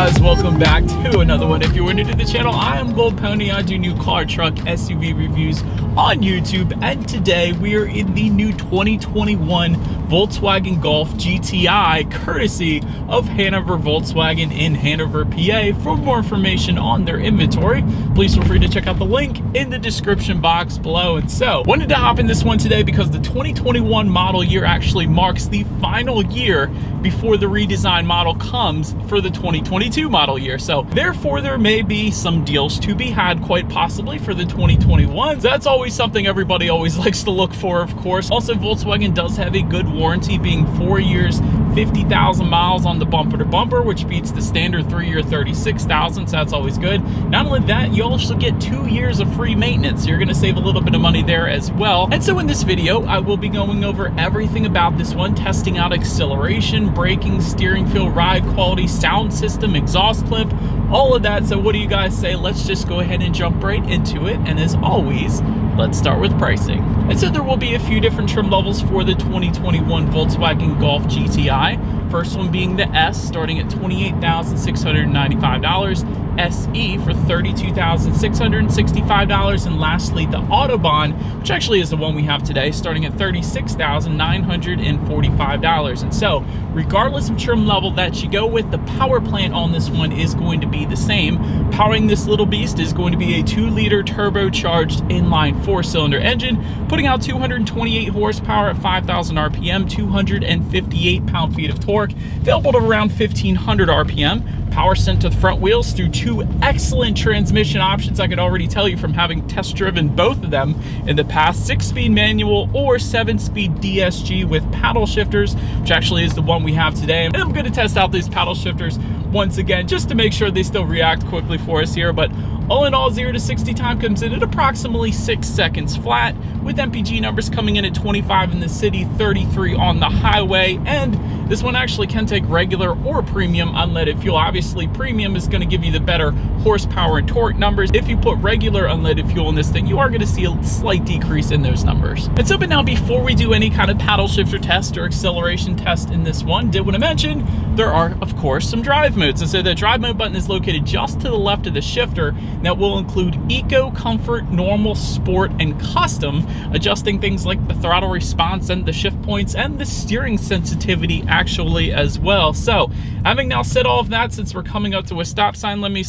guys, welcome back to another one. If you're new to the channel, I am Gold Pony. I do new car, truck, SUV reviews on YouTube, and today we are in the new 2021 Volkswagen Golf GTI, courtesy of Hanover Volkswagen in Hanover, PA. For more information on their inventory, please feel free to check out the link in the description box below. And so, wanted to hop in this one today because the 2021 model year actually marks the final year before the redesigned model comes for the 2022 model year. So therefore there may be some deals to be had, quite possibly, for the 2021s. That's always something everybody always likes to look for, of course. Also, Volkswagen does have a good warranty, being 4 years, 50,000 miles on the bumper to bumper, which beats the standard 3-year 36,000, so that's always good. Not only that, you also get 2 years of free maintenance, so you're gonna save a little bit of money there as well. And so in this video, I will be going over everything about this one, testing out acceleration, braking, steering feel, ride quality, sound system, exhaust clip, all of that. So what do you guys say? Let's just go ahead and jump right into it. And as always, let's start with pricing. And so there will be a few different trim levels for the 2021 Volkswagen Golf GTI. First one being the S, starting at $28,695. SE for $32,665, and lastly the Autobahn, which actually is the one we have today, starting at $36,945. And so regardless of trim level that you go with, the power plant on this one is going to be the same. Powering this little beast is going to be a 2-liter turbocharged inline 4-cylinder engine, putting out 228 horsepower at 5,000 RPM, 258 pound-feet of torque, available at around 1,500 RPM. Power sent to the front wheels through 2 excellent transmission options. I could already tell you from having test driven both of them in the past: 6-speed manual or 7-speed DSG with paddle shifters, which actually is the one we have today. And I'm going to test out these paddle shifters once again just to make sure they still react quickly for us here. But all in all, 0 to 60 time comes in at approximately 6 seconds flat, with MPG numbers coming in at 25 in the city, 33 on the highway. And this one actually can take regular or premium unleaded fuel. Obviously, premium is going to give you the better horsepower and torque numbers. If you put regular unleaded fuel in this thing, you are going to see a slight decrease in those numbers. And so, but now before we do any kind of paddle shifter test or acceleration test in this one, did want to mention there are, of course, some drive modes. And so the drive mode button is located just to the left of the shifter. That will include Eco, Comfort, Normal, Sport, and Custom, adjusting things like the throttle response and the shift points and the steering sensitivity actually as well. So having now said all of that, since we're coming up to a stop sign, let me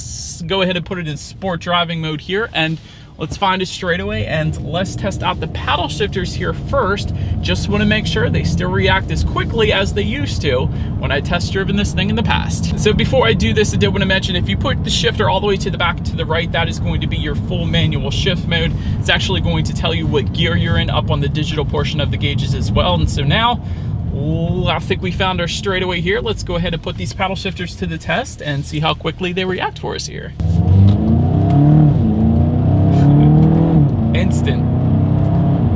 go ahead and put it in sport driving mode here, and let's find a straightaway and let's test out the paddle shifters here first. Just want to make sure they still react as quickly as they used to when I test driven this thing in the past. So before I do this, I did want to mention, if you put the shifter all the way to the back to the right, that is going to be your full manual shift mode. It's actually going to tell you what gear you're in up on the digital portion of the gauges as well. And so now, I think we found our straightaway here. Let's go ahead and put these paddle shifters to the test and see how quickly they react for us here.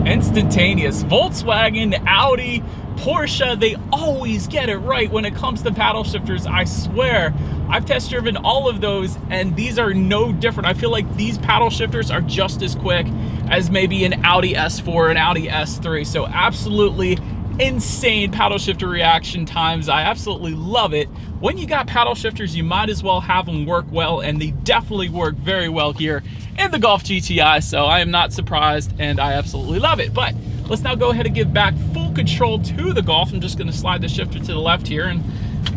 Instantaneous. Volkswagen, Audi, Porsche, they always get it right when it comes to paddle shifters. I swear, I've test driven all of those and these are no different. I feel like these paddle shifters are just as quick as maybe an Audi S4, an Audi S3. So absolutely insane paddle shifter reaction times. I absolutely love it. When you got paddle shifters, you might as well have them work well, and they definitely work very well here in the Golf GTI. So I am not surprised and I absolutely love it. But let's now go ahead and give back full control to the Golf. I'm just going to slide the shifter to the left here, and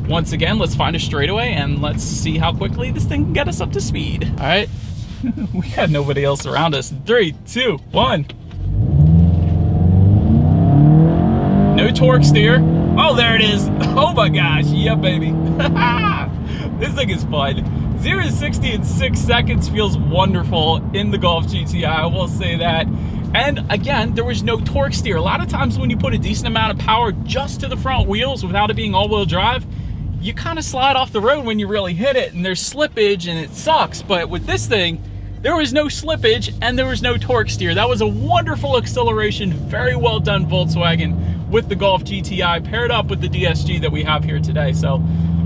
once again, let's find a straightaway and let's see how quickly this thing can get us up to speed. All right. We got nobody else around us. 3, 2, 1. No torque steer. Oh, there it is. Oh my gosh. Yeah, baby. This thing is fun. 0 to 60 in 6 seconds feels wonderful in the Golf GTI, I will say that. And again, there was no torque steer. A lot of times when you put a decent amount of power just to the front wheels without it being all-wheel drive, you kind of slide off the road when you really hit it, and there's slippage and it sucks. But with this thing, there was no slippage and there was no torque steer. That was a wonderful acceleration. Very well done, Volkswagen, with the Golf GTI paired up with the DSG that we have here today. So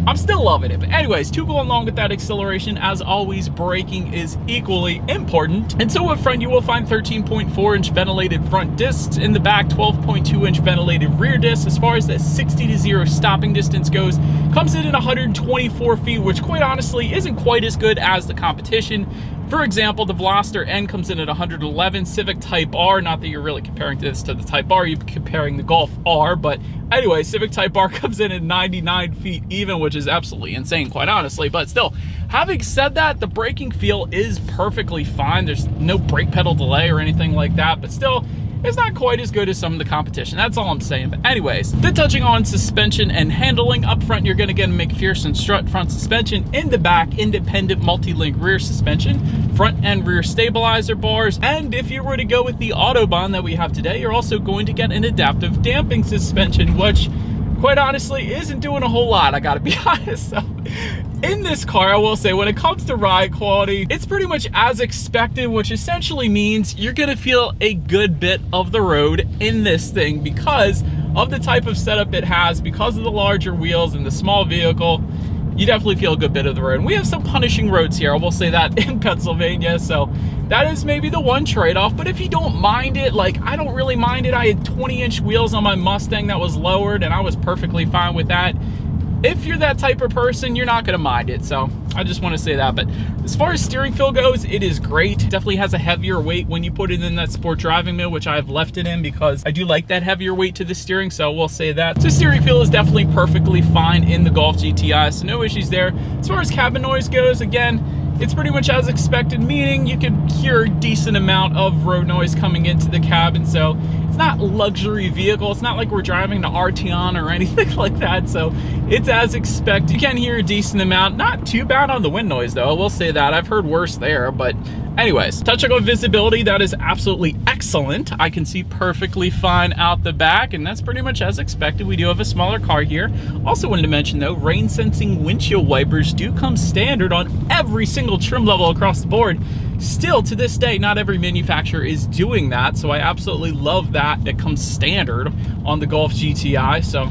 I'm still loving it. But anyways, to go along with that acceleration, as always, braking is equally important. And so up front, you will find 13.4-inch ventilated front discs. In the back, 12.2-inch ventilated rear discs. As far as that 60 to 0 stopping distance goes, comes in at 124 feet, which quite honestly isn't quite as good as the competition. For example, the Veloster N comes in at 111, Civic Type R, not that you're really comparing this to the Type R, you're comparing the Golf R, but anyway, Civic Type R comes in at 99 feet even, which is absolutely insane, quite honestly. But still, having said that, the braking feel is perfectly fine. There's no brake pedal delay or anything like that, but still, it's not quite as good as some of the competition. That's all I'm saying. But anyways, then touching on suspension and handling, up front, you're gonna get a McPherson strut front suspension. In the back, independent multi-link rear suspension, front and rear stabilizer bars. And if you were to go with the Autobahn that we have today, you're also going to get an adaptive damping suspension, which quite honestly isn't doing a whole lot, I gotta be honest. So in this car, I will say, when it comes to ride quality, it's pretty much as expected, which essentially means you're gonna feel a good bit of the road in this thing because of the type of setup it has, because of the larger wheels and the small vehicle. You definitely feel a good bit of the road. And we have some punishing roads here, I will say that, in Pennsylvania, so that is maybe the one trade-off. But if you don't mind it, like I don't really mind it. I had 20-inch wheels on my Mustang that was lowered and I was perfectly fine with that. If you're that type of person, you're not gonna mind it, so I just wanna say that. But as far as steering feel goes, it is great. Definitely has a heavier weight when you put it in that sport driving mode, which I've left it in because I do like that heavier weight to the steering, so we'll say that. So steering feel is definitely perfectly fine in the Golf GTI, so no issues there. As far as cabin noise goes, again, it's pretty much as expected, meaning you can hear a decent amount of road noise coming into the cabin, so it's not a luxury vehicle. It's not like we're driving the Arteon or anything like that, so it's as expected. You can hear a decent amount. Not too bad on the wind noise, though. I will say that. I've heard worse there, but anyways, touching on visibility, that is absolutely excellent. I can see perfectly fine out the back, and that's pretty much as expected. We do have a smaller car here. Also wanted to mention, though, rain sensing windshield wipers do come standard on every single trim level across the board. Still, to this day, not every manufacturer is doing that, so I absolutely love that it comes standard on the Golf GTI, so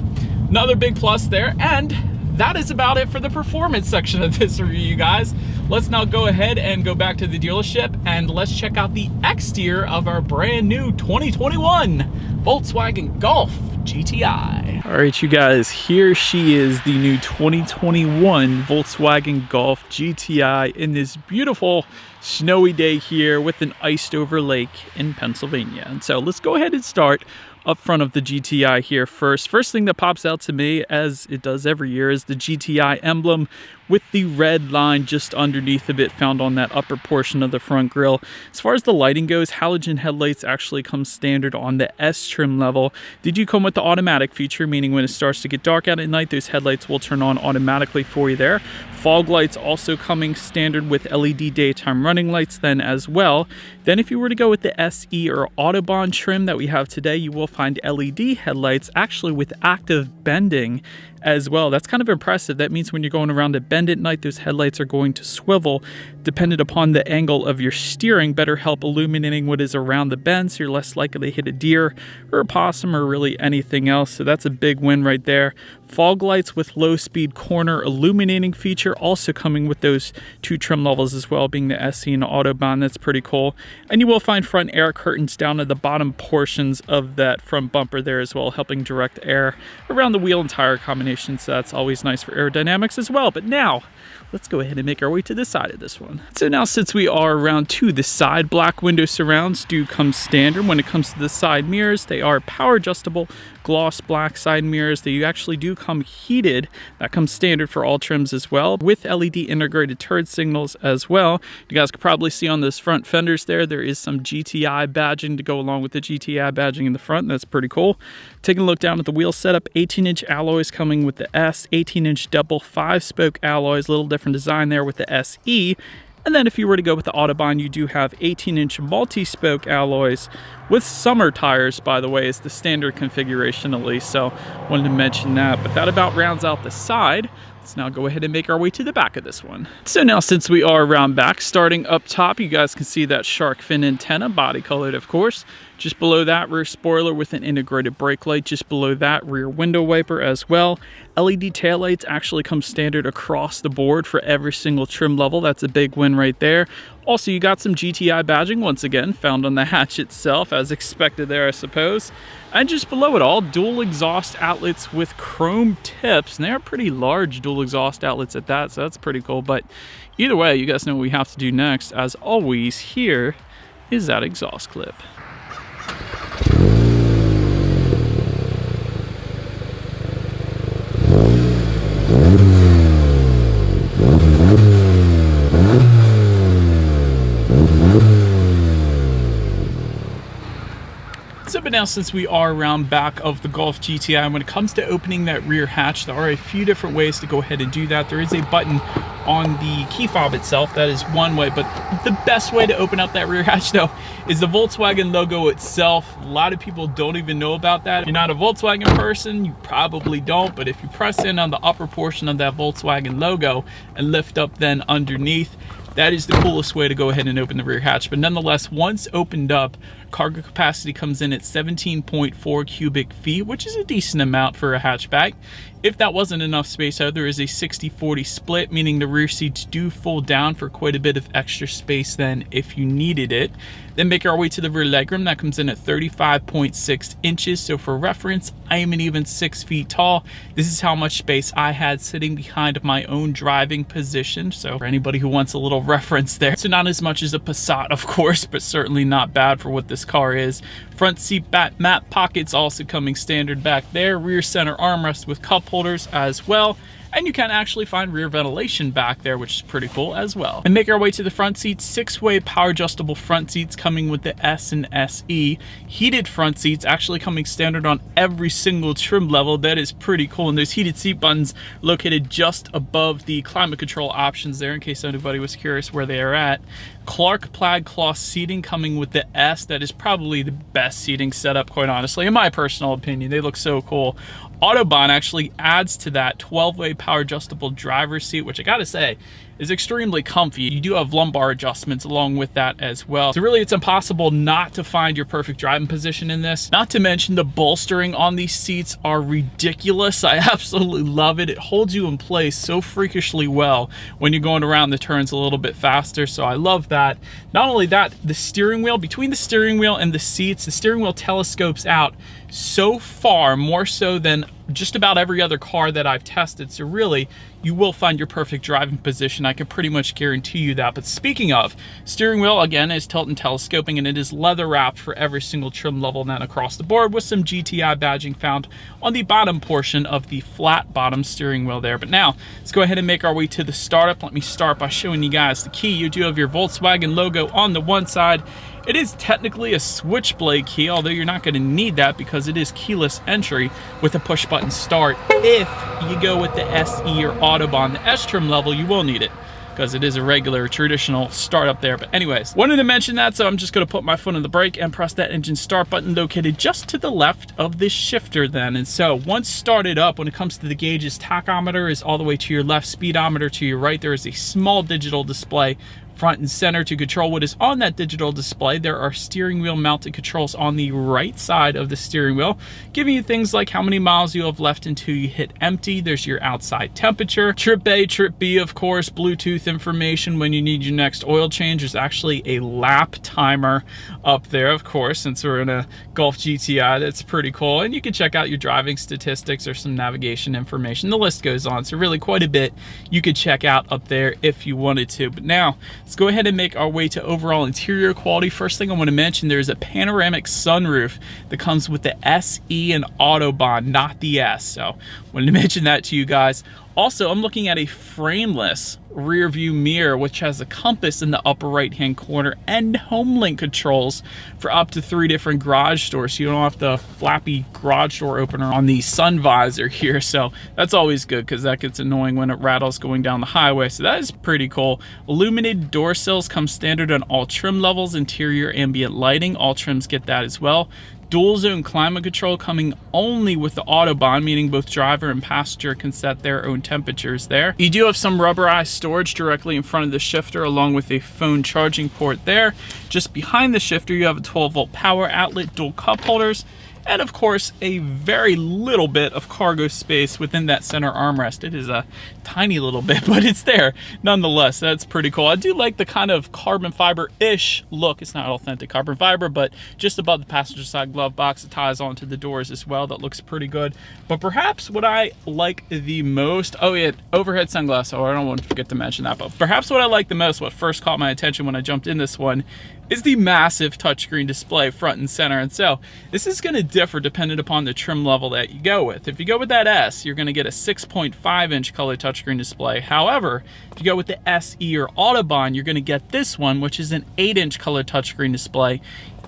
another big plus there. And that is about it for the performance section of this review, you guys. Let's now go ahead and go back to the dealership and let's check out the exterior of our brand new 2021 Volkswagen Golf GTI. All right, you guys, here she is, the new 2021 Volkswagen Golf GTI in this beautiful snowy day here with an iced over lake in Pennsylvania. And so let's go ahead and start up front of the GTI here first. First thing that pops out to me, as it does every year, is the GTI emblem with the red line just underneath of it found on that upper portion of the front grille. As far as the lighting goes, halogen headlights actually come standard on the S trim level. They do come with the automatic feature, meaning when it starts to get dark out at night, those headlights will turn on automatically for you there. Fog lights also coming standard with LED daytime running lights then as well. Then if you were to go with the SE or Autobahn trim that we have today, you will find LED headlights actually with active bending as well. That's kind of impressive. That means when you're going around a bend at night, those headlights are going to swivel dependent upon the angle of your steering, better help illuminating what is around the bend, so you're less likely to hit a deer or a possum or really anything else. So that's a big win right there. Fog lights with low speed corner illuminating feature also coming with those two trim levels as well, being the SE and the Autobahn. That's pretty cool. And you will find front air curtains down at the bottom portions of that front bumper there as well, helping direct air around the wheel and tire combination. So that's always nice for aerodynamics as well. But now let's go ahead and make our way to the side of this one. So now, since we are around to the side, black window surrounds do come standard. When it comes to the side mirrors, they are power adjustable gloss black side mirrors. They actually do come heated. That comes standard for all trims as well, with LED integrated turn signals as well. You guys can probably see on those front fenders there is some GTI badging to go along with the GTI badging in the front. That's pretty cool. Taking a look down at the wheel setup, 18-inch alloys coming with the S, 18-inch double 5-spoke alloys, little different design there with the SE. And then if you were to go with the Autobahn, you do have 18-inch multi-spoke alloys with summer tires, by the way, is the standard configuration at least. So wanted to mention that, but that about rounds out the side. Let's now go ahead and make our way to the back of this one. So now, since we are around back, starting up top, you guys can see that shark fin antenna, body colored of course. Just below that, rear spoiler with an integrated brake light. Just below that, rear window wiper as well. LED taillights actually come standard across the board for every single trim level. That's a big win right there. Also, you got some GTI badging once again found on the hatch itself, as expected there, I suppose. And just below it all, dual exhaust outlets with chrome tips. And they're pretty large dual exhaust outlets at that, so that's pretty cool. But either way, you guys know what we have to do next. As always, here is that exhaust clip. But now, since we are around back of the Golf GTI, when it comes to opening that rear hatch, there are a few different ways to go ahead and do that. There is a button on the key fob itself. That is one way, but the best way to open up that rear hatch though is the Volkswagen logo itself. A lot of people don't even know about that. If you're not a Volkswagen person, you probably don't, but if you press in on the upper portion of that Volkswagen logo and lift up then underneath, that is the coolest way to go ahead and open the rear hatch. But nonetheless, once opened up, cargo capacity comes in at 17.4 cubic feet, which is a decent amount for a hatchback. If that wasn't enough space, though, there is a 60-40 split, meaning the rear seats do fold down for quite a bit of extra space then if you needed it. Then make our way to the rear legroom. That comes in at 35.6 inches. So for reference, I am an even 6 feet tall. This is how much space I had sitting behind my own driving position. So for anybody who wants a little reference there. So not as much as a Passat, of course, but certainly not bad for what this car is. Front seat mat pockets also coming standard back there. Rear center armrest with cup holders as well. And you can actually find rear ventilation back there, which is pretty cool as well. And make our way to the front seats. 6-way power adjustable front seats coming with the S and SE. Heated front seats actually coming standard on every single trim level. That is pretty cool. And those heated seat buttons located just above the climate control options there, in case anybody was curious where they are at. Clark plaid cloth seating coming with the S. That is probably the best seating setup, quite honestly, in my personal opinion. They look so cool. Autobahn actually adds to that 12-way power adjustable driver's seat, which I gotta say is extremely comfy. You do have lumbar adjustments along with that as well. So really, it's impossible not to find your perfect driving position in this. Not to mention the bolstering on these seats are ridiculous. I absolutely love it. It holds you in place so freakishly well when you're going around the turns a little bit faster. So I love that. Not only that, the steering wheel, between the steering wheel and the seats, the steering wheel telescopes out so far, more so than just about every other car that I've tested. So really, you will find your perfect driving position. I can pretty much guarantee you that. But speaking of, steering wheel again is tilt and telescoping, and it is leather wrapped for every single trim level then across the board, with some GTI badging found on the bottom portion of the flat bottom steering wheel there. But now let's go ahead and make our way to the startup. Let me start by showing you guys the key. You do have your Volkswagen logo on the one side. It is technically a switchblade key, although you're not going to need that because it is keyless entry with a push button start. If you go with the SE or Autobahn, the S trim level, you will need it because it is a regular traditional start up there. But anyways, wanted to mention that, so I'm just going to put my foot on the brake and press that engine start button located just to the left of this shifter then. And so once started up, when it comes to the gauges, tachometer is all the way to your left, speedometer to your right. There is a small digital display front and center to control what is on that digital display. There are steering wheel mounted controls on the right side of the steering wheel, giving you things like how many miles you have left until you hit empty. There's your outside temperature, trip A, trip B, of course, Bluetooth information when you need your next oil change. There's actually a lap timer up there, of course, since we're in a Golf GTI. That's pretty cool. And you can check out your driving statistics or some navigation information. The list goes on. So really quite a bit you could check out up there if you wanted to. But now let's go ahead and make our way to overall interior quality. First thing I want to mention, there's a panoramic sunroof that comes with the SE and Autobahn, not the S. So wanted to mention that to you guys. Also, I'm looking at a frameless rear view mirror, which has a compass in the upper right hand corner and home link controls for up to 3 different garage doors, so you don't have the flappy garage door opener on the sun visor here. So that's always good because that gets annoying when it rattles going down the highway. So that is pretty cool. Illuminated door sills come standard on all trim levels. Interior ambient lighting, all trims get that as well. Dual zone climate control coming only with the Autobahn, meaning both driver and passenger can set their own temperatures there. You do have some rubberized storage directly in front of the shifter, along with a phone charging port there. Just behind the shifter, you have a 12-volt power outlet, dual cup holders, and of course a very little bit of cargo space within that center armrest. It is a tiny little bit, but it's there nonetheless. That's pretty cool. I do like the kind of carbon fiber-ish look. It's not authentic carbon fiber, but just above the passenger side glove box, it ties onto the doors as well. That looks pretty good. But perhaps what I like the most, oh yeah, overhead sunglasses. Oh, I don't want to forget to mention that, but perhaps what I like the most, what first caught my attention when I jumped in this one, is the massive touchscreen display front and center. And so this is going to differ depending upon the trim level that you go with. If you go with that S, you're going to get a 6.5-inch color touchscreen display. However, if you go with the SE or Autobahn, you're going to get this one, which is an 8-inch color touchscreen display.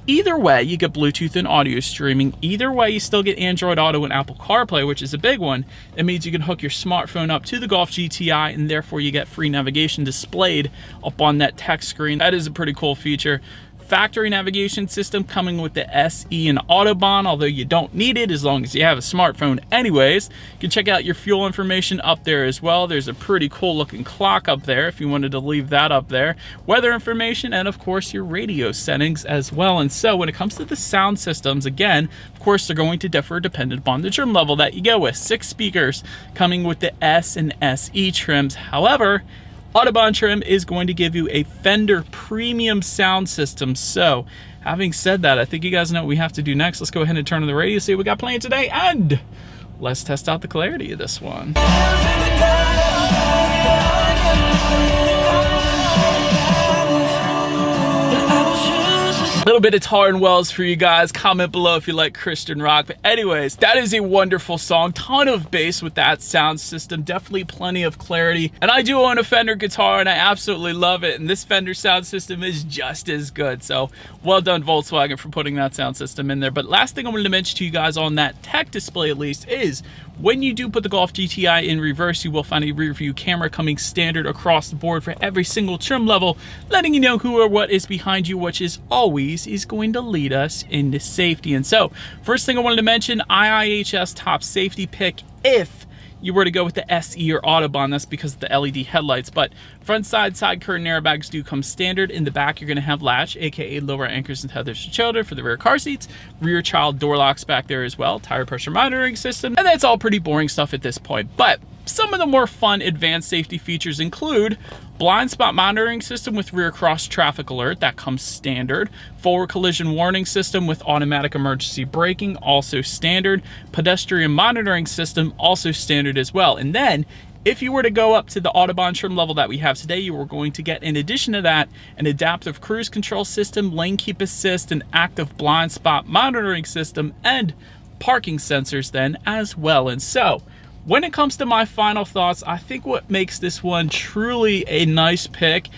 Either way, you get Bluetooth and audio streaming. Either way, you still get Android Auto and Apple CarPlay, which is a big one. It means you can hook your smartphone up to the Golf GTI, and therefore you get free navigation displayed up on that text screen. That is a pretty cool feature. Factory navigation system coming with the SE and Autobahn, although you don't need it as long as you have a smartphone anyways. You can check out your fuel information up there as well. There's a pretty cool looking clock up there if you wanted to leave that up there. Weather information, and of course your radio settings as well. And so when it comes to the sound systems, again, of course they're going to differ dependent upon the trim level that you go with. 6 speakers coming with the S and SE trims. However, Autobahn trim is going to give you a Fender premium sound system. So having said that, I think you guys know what we have to do next. Let's go ahead and turn on the radio, see what we got playing today, and let's test out the clarity of this one. A little bit of Tar and Wells for you guys. Comment below if you like Christian rock. But anyways, that is a wonderful song. Ton of bass with that sound system. Definitely plenty of clarity. And I do own a Fender guitar and I absolutely love it. And this Fender sound system is just as good. So well done Volkswagen for putting that sound system in there. But last thing I wanted to mention to you guys on that tech display at least is when you do put the Golf GTI in reverse, you will find a rear view camera coming standard across the board for every single trim level, letting you know who or what is behind you, which is always is going to lead us into safety. And so first thing I wanted to mention, IIHS top safety pick if you were to go with the SE or Autobahn. That's because of the LED headlights. But front side curtain airbags do come standard. In the back, you're going to have latch, aka lower anchors and tethers for children for the rear car seats. Rear child door locks back there as well. Tire pressure monitoring system. And that's all pretty boring stuff at this point. But some of the more fun advanced safety features include blind spot monitoring system with rear cross traffic alert, that comes standard. Forward collision warning system with automatic emergency braking, also standard. Pedestrian monitoring system, also standard as well. And then if you were to go up to the Autobahn trim level that we have today, you are going to get, in addition to that, an adaptive cruise control system, lane keep assist, an active blind spot monitoring system, and parking sensors then as well. And so when it comes to my final thoughts, I think what makes this one truly a nice pick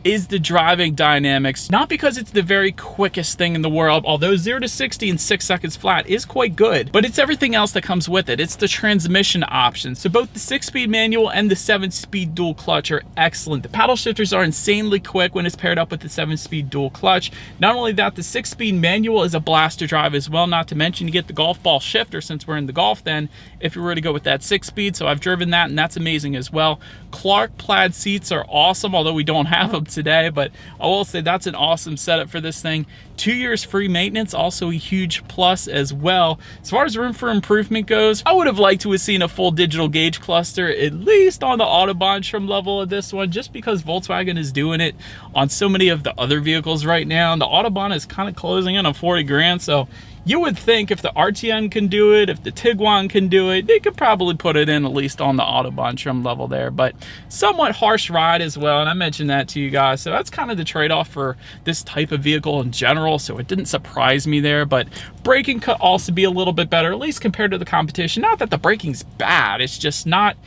is the driving dynamics. Not because it's the very quickest thing in the world, although 0 to 60 in 6 seconds flat is quite good, but it's everything else that comes with it. It's the transmission options. So both the 6-speed manual and the 7-speed dual clutch are excellent. The paddle shifters are insanely quick when it's paired up with the 7-speed dual clutch. Not only that, the 6-speed manual is a blast to drive as well, not to mention you get the golf ball shifter since we're in the Golf then, if you were to go with that 6-speed. So I've driven that and that's amazing as well. Clark plaid seats are awesome, although we don't have them today, but I will say that's an awesome setup for this thing. 2 years free maintenance, also a huge plus as well. As far as room for improvement goes, I would have liked to have seen a full digital gauge cluster, at least on the Autobahn trim level of this one, just because Volkswagen is doing it on so many of the other vehicles right now. And the Autobahn is kind of closing in on 40 grand, so you would think if the RTM can do it, if the Tiguan can do it, they could probably put it in at least on the Autobahn trim level there. But somewhat harsh ride as well, and I mentioned that to you guys. So that's kind of the trade-off for this type of vehicle in general, so it didn't surprise me there. But braking could also be a little bit better, at least compared to the competition. Not that the braking's bad, it's just not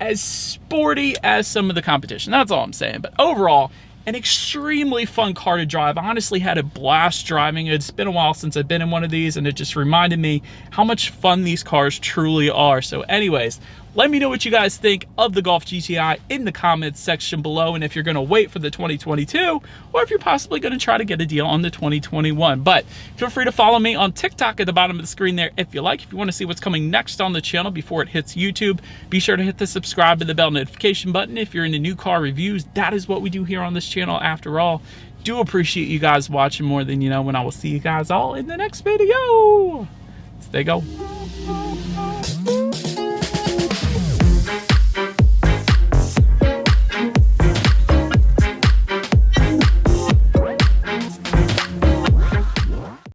as sporty as some of the competition. That's all I'm saying. But overall, An extremely fun car to drive. I honestly had a blast driving it. It's been a while since I've been in one of these, and it just reminded me how much fun these cars truly are. So anyways, let me know what you guys think of the Golf GTI in the comments section below, and if you're gonna wait for the 2022, or if you're possibly gonna try to get a deal on the 2021. But feel free to follow me on TikTok at the bottom of the screen there if you like. If you wanna see what's coming next on the channel before it hits YouTube, be sure to hit the subscribe and the bell notification button. If you're into new car reviews, that is what we do here on this channel after all. Do appreciate you guys watching more than you know, and I will see you guys all in the next video. Stay go.